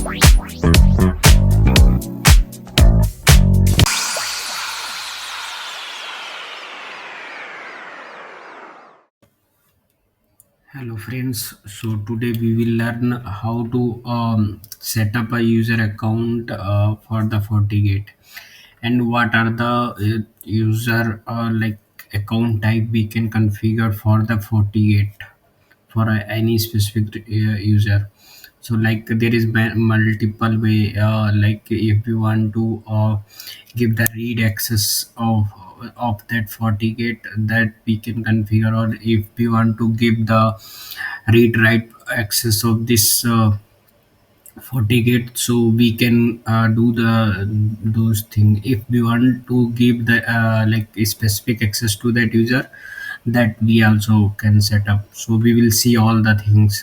Hello friends, so today we will learn how to set up a user account for the FortiGate, and what are the user account type we can configure for the FortiGate for any specific user. So like there is multiple way, like if you want to give the read access of that FortiGate, that we can configure, or if we want to give the read write access of this FortiGate, so we can do those thing. If we want to give the like a specific access to that user, that we also can set up. So we will see all the things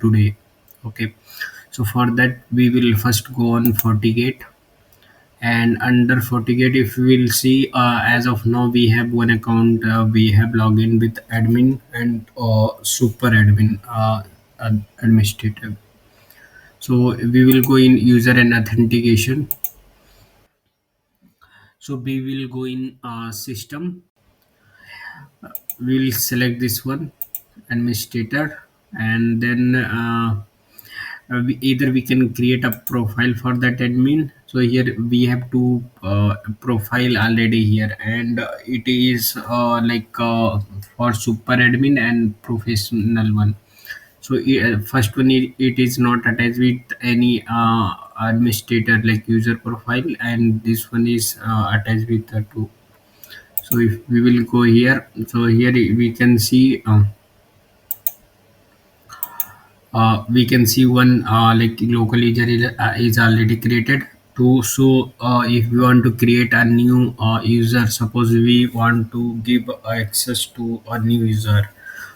today. Okay, so for that we will first go on FortiGate, and under FortiGate, if we will see, as of now we have one account. We have login with admin and super admin, administrative. So we will go in user and authentication. So we will go in system. We will select this one, administrator, and then either we can create a profile for that admin. So here we have two profile already here, and it is for super admin and professional one. So first one, it is not attached with any administrator like user profile, and this one is attached with the two. So if we will go here, so here we can see, we can see one like local user is already created. To so if we want to create a new user, suppose we want to give access to a new user.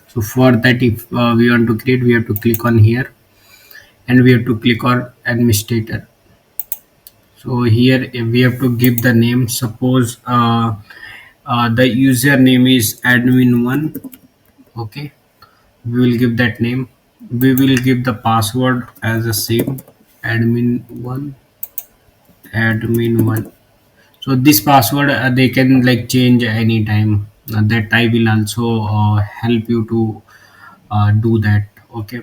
So for that, if we want to create, we have to click on here, and we have to click on administrator. So here we have to give the name. Suppose the username is admin1. Okay, we will give that name. We will give the password as the same, admin1, admin1. So this password, they can like change anytime. That I will also help you to do that. Okay,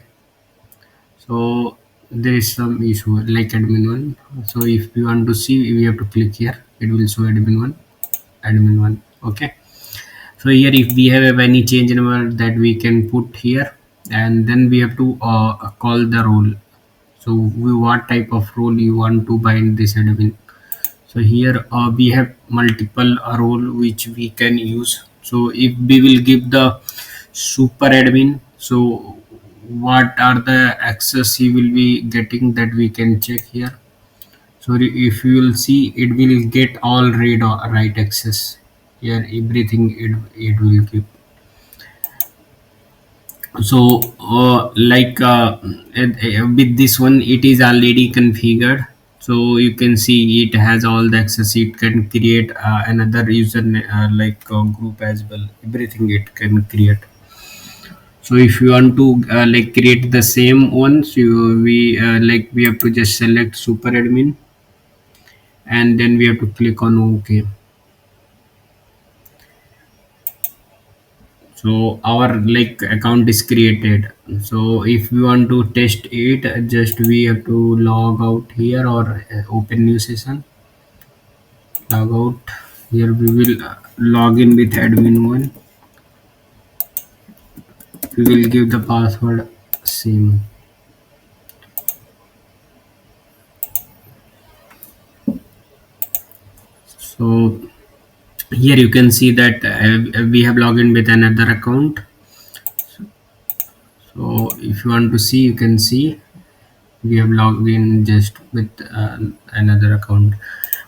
so there is some issue like admin1. So if we want to see, we have to click here. It will show admin1, admin1. Okay, so here if we have any change number, that we can put here, and then we have to call the role. So what type of role you want to bind this admin. So here we have multiple role which we can use. So if we will give the super admin, so what are the access he will be getting, that we can check here. So if you will see, it will get all read or write access here, everything it will give. So with this one, it is already configured. So you can see it has all the access. It can create another user group as well. Everything it can create. So if you want to like create the same ones, we have to just select super admin, and then we have to click on OK. So our like account is created. So if we want to test it, just we have to log out here, or open new session, log out. Here we will log in with admin1. We will give the password same. So here you can see that we have logged in with another account. So if you want to see, you can see we have logged in just with another account,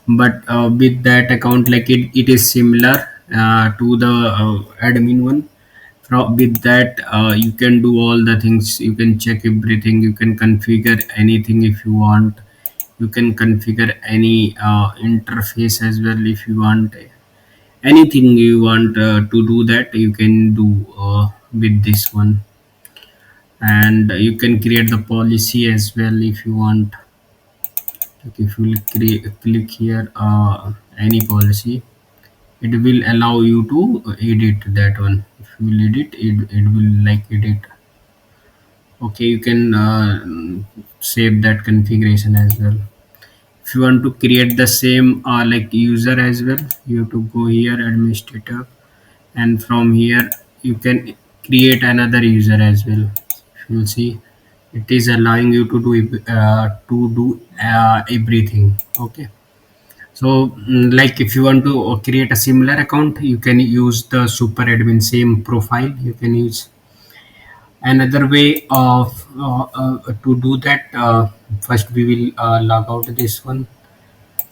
but with that account, like it is similar to the admin one. With that, you can do all the things. You can check everything. You can configure anything if you want. You can configure any interface as well if you want. Anything you want to do, that you can do with this one. And you can create the policy as well if you want. Like if you will click here any policy, it will allow you to edit that one. If you will edit it, it will like edit. Okay, you can save that configuration as well. If you want to create the same like user as well, you have to go here administrator, and from here you can create another user as well. If you will see, it is allowing you to do everything. Okay, so like if you want to create a similar account, you can use the super admin same profile. You can use another way of to do that. First we will log out this one.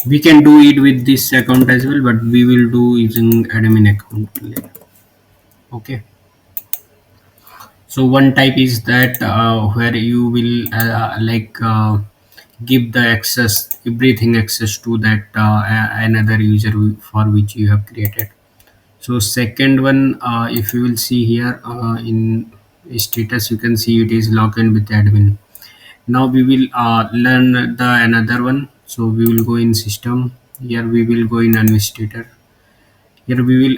We can do it with this account as well, but we will do using admin account later. Okay, so one type is that where you will give the access, everything access to that another user for which you have created. So second one, if you will see here in status, you can see it is logged in with admin. Now we will learn the another one. So we will go in system. Here we will go in administrator. Here we will,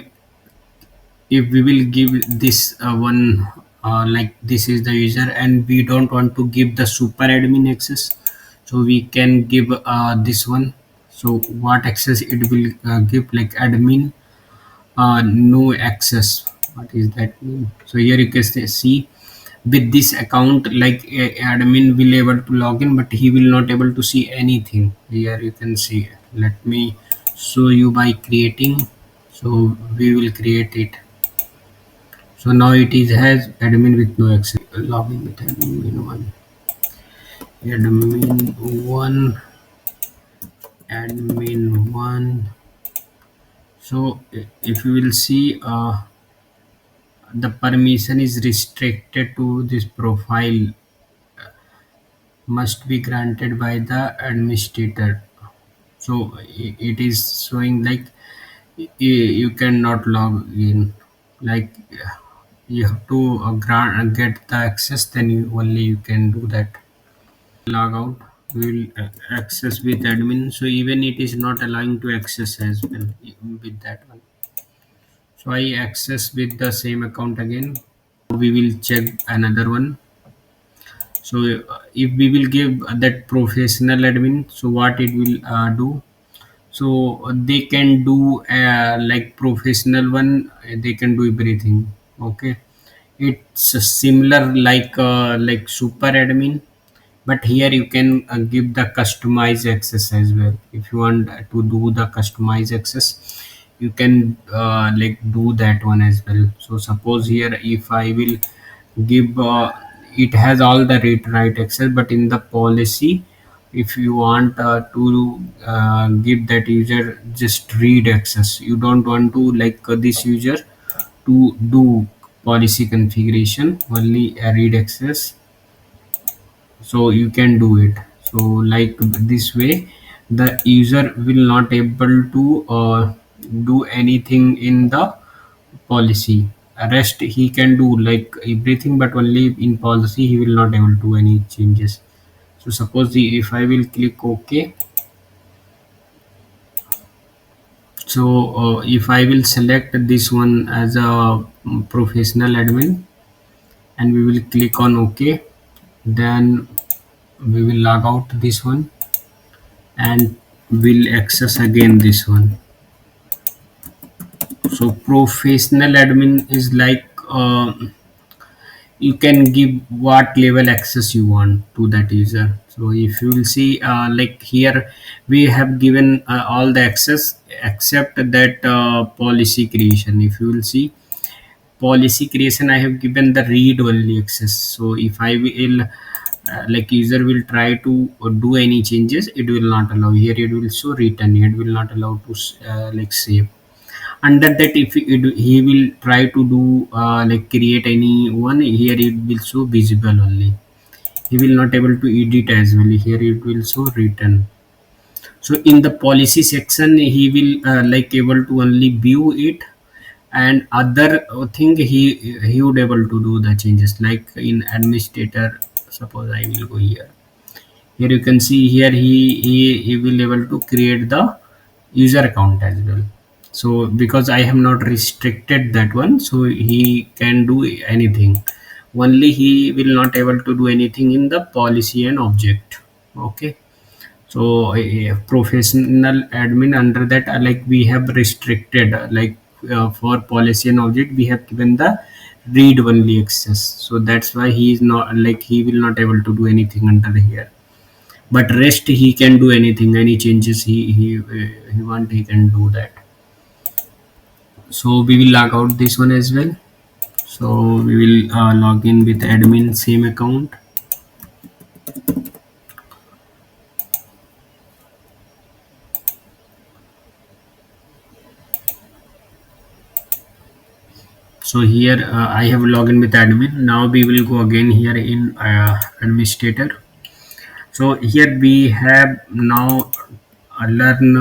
if we will give this one like this is the user and we don't want to give the super admin access, so we can give this one. So what access it will give, like admin no access. What is that mean? So here you can see with this account, like admin will able to log in, but he will not able to see anything. Here you can see, let me show you by creating. So we will create it. So now it is has admin with no access. Login with admin one, admin one, admin one. So if you will see, the permission is restricted to this profile, must be granted by the administrator. So it is showing like you cannot log in. Like you have to grant get the access, then you only you can do that. Log out, we will access with admin, so even it is not allowing to access as well with that one. So I access with the same account again. We will check another one. So if we will give that professional admin, so what it will do, so they can do like professional one, they can do everything. Okay, it's similar like super admin, but here you can give the customized access as well. If you want to do the customized access, you can like do that one as well. So suppose here if I will give it has all the read write access, but in the policy, if you want to give that user just read access, you don't want to like this user to do policy configuration, only read access, so you can do it. So like this way the user will not able to do anything in the policy. Rest he can do like everything, but only in policy he will not able to do any changes. So suppose if I will click ok, so if I will select this one as a professional admin and we will click on ok, then we will log out this one and will access again this one. So professional admin is like you can give what level access you want to that user. So if you will see like here we have given all the access except that policy creation. If you will see policy creation, I have given the read only access. So if I will like user will try to do any changes, it will not allow. Here it will show return, it will not allow to like save. Under that, if he will try to do like create any one, here it will show visible only. He will not able to edit as well. Here it will show return. So in the policy section he will like able to only view it, and other thing he would able to do the changes like in administrator. Suppose I will go here, Here you can see here he will able to create the user account as well. So because I have not restricted that one, so he can do anything. Only he will not able to do anything in the policy and object. Okay. So a professional admin under that, like we have restricted, for policy and object we have given the read only access. So that's why he is not, like he will not able to do anything under here, but rest he can do anything, any changes he want, he can do that. So we will log out this one as well. So we will log in with admin same account. So here I have logged in with admin. Now we will go again here in administrator. So here we have now learn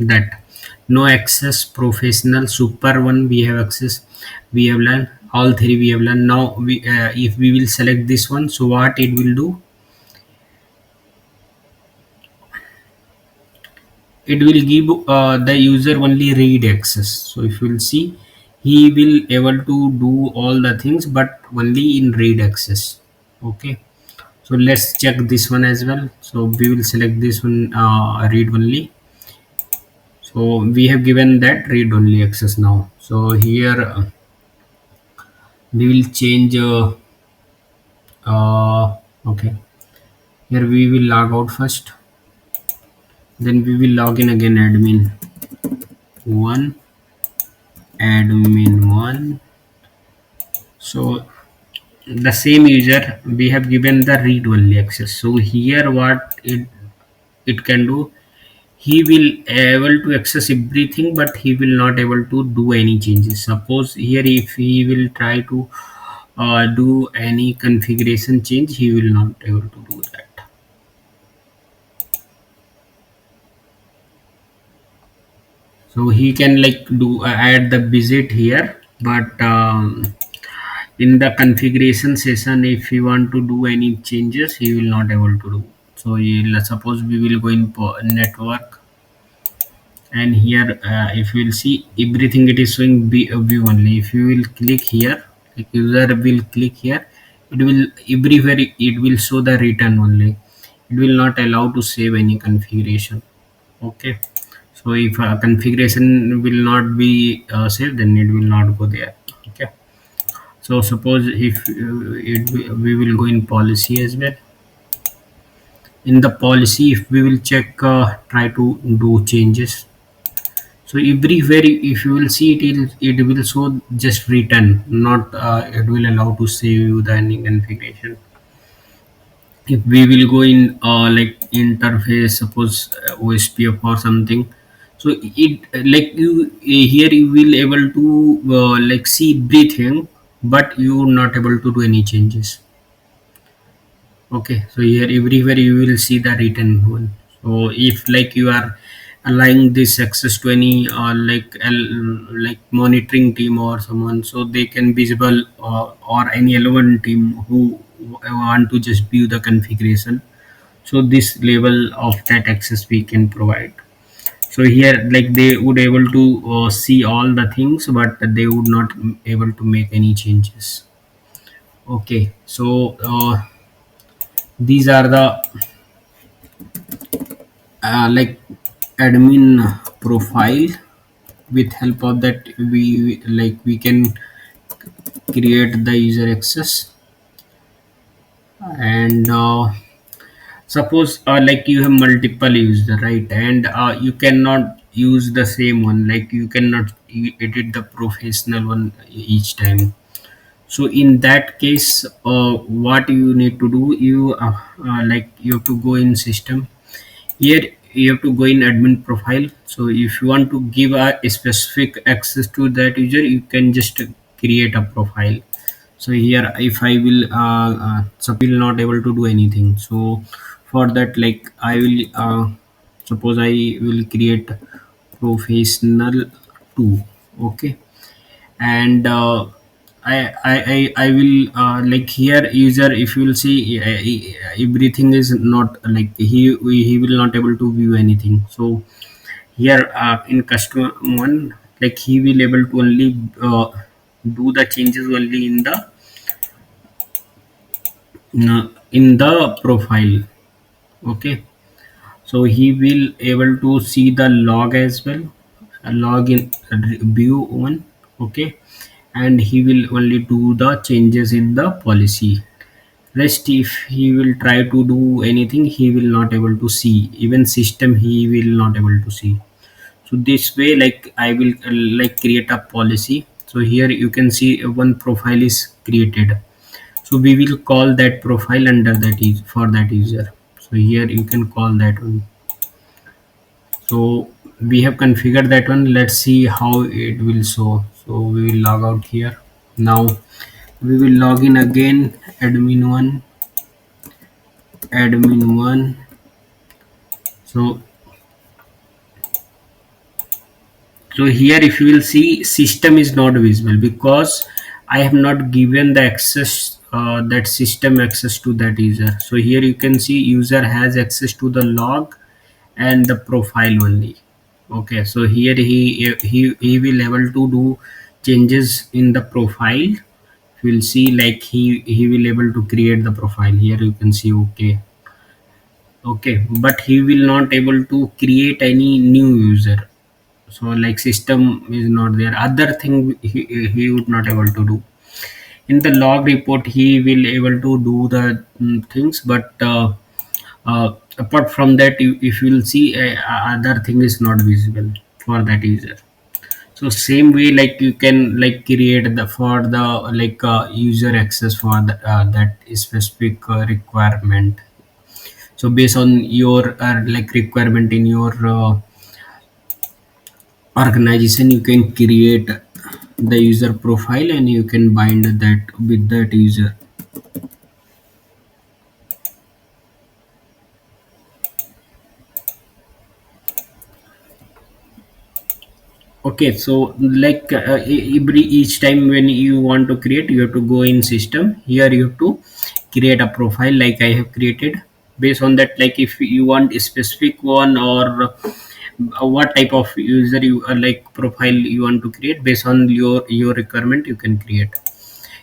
that no access, professional, super one we have access, we have learned all three, we have learned. Now we if we will select this one, so what it will do, it will give the user only read access. So if you will see, he will able to do all the things but only in read access. Okay. So let's check this one as well. So we will select this one, read only. So we have given that read only access now. So here we will change okay, here we will log out first, then we will log in again, admin 1, admin 1. So the same user we have given the read only access. So here what it can do, he will able to access everything but he will not able to do any changes. Suppose here if he will try to do any configuration change, he will not able to do that. So he can like do add the visit here, but in the configuration session if he want to do any changes, he will not able to do. So he'll, suppose we will go in network, and here if you will see everything, it is showing view only. If you will click here, like user will click here, it will everywhere it will show the return only. It will not allow to save any configuration. Okay. So if configuration will not be saved, then it will not go there. Okay. So suppose if we will go in policy as well. In the policy, if we will check, try to do changes. So everywhere if you will see, it will show just return, not it will allow to save you the any configuration. If we will go in like interface, suppose ospf or something, so it like you here you will able to like see everything, but you not able to do any changes. Okay. So here everywhere you will see the written one. So if like you are allowing this access to any like monitoring team or someone, so they can visible, or any relevant team who want to just view the configuration, so this level of that access we can provide. So here like they would able to see all the things, but they would not able to make any changes. Okay. So these are the like admin profile. With help of that, we can create the user access. And suppose like you have multiple user, right, and you cannot use the same one, like you cannot edit the professional one each time. So in that case, what you need to do, like you have to go in system. Here you have to go in admin profile. So if you want to give a specific access to that user, you can just create a profile. So here if I will will not able to do anything. So for that, like I will suppose I will create professional 2. Okay. And I will like here user, if you will see everything is not like he will not able to view anything. So here in customer one, like he will able to only do the changes only in the profile. Okay, so he will able to see the log as well, log in view one. Okay, and he will only do the changes in the policy. Rest, if he will try to do anything, he will not able to see, even system he will not able to see. So this way, like I will like create a policy. So here you can see one profile is created. So we will call that profile under that is for that user. So here you can call that one. So we have configured that one. Let's see how it will show. So we will log out here. Now we will log in again. Admin1. So here if you will see, system is not visible because I have not given the access, that system access to that user. So here you can see user has access to the log and the profile only. Okay, so here he will able to do changes in the profile. You will see like he will able to create the profile. Here you can see. Okay, but he will not able to create any new user. So like system is not there, other thing he would not able to do. In the log report he will able to do the things, but apart from that, if you will see, other thing is not visible for that user. So same way, like you can like create the for the like user access for that specific requirement. So based on your like requirement in your organization, you can create the user profile and you can bind that with that user. Okay, so like every each time when you want to create, you have to go in system. Here you have to create a profile like I have created. Based on that, like if you want a specific one, or what type of user you like profile you want to create, based on your requirement you can create.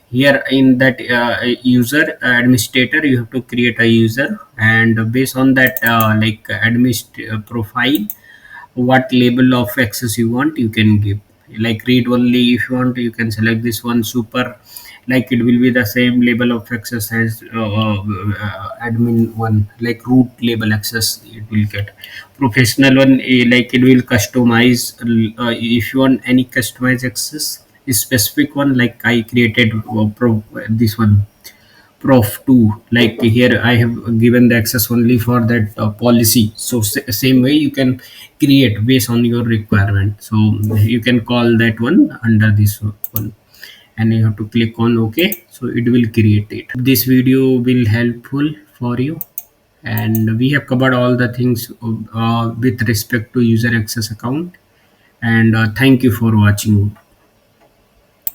Here in that user administrator, you have to create a user, and based on that like profile, what label of access you want you can give. Like read only, if you want you can select this one. Super, like it will be the same label of access as admin one, like root label access it will get. Professional one, like it will customize. If you want any customized access, a specific one, like I created this one prof 2. Like here I have given the access only for that policy. So same way you can create based on your requirement. So you can call that one under this one, and you have to click on OK. So it will create it. This video will helpful for you, and we have covered all the things with respect to user access account. And thank you for watching.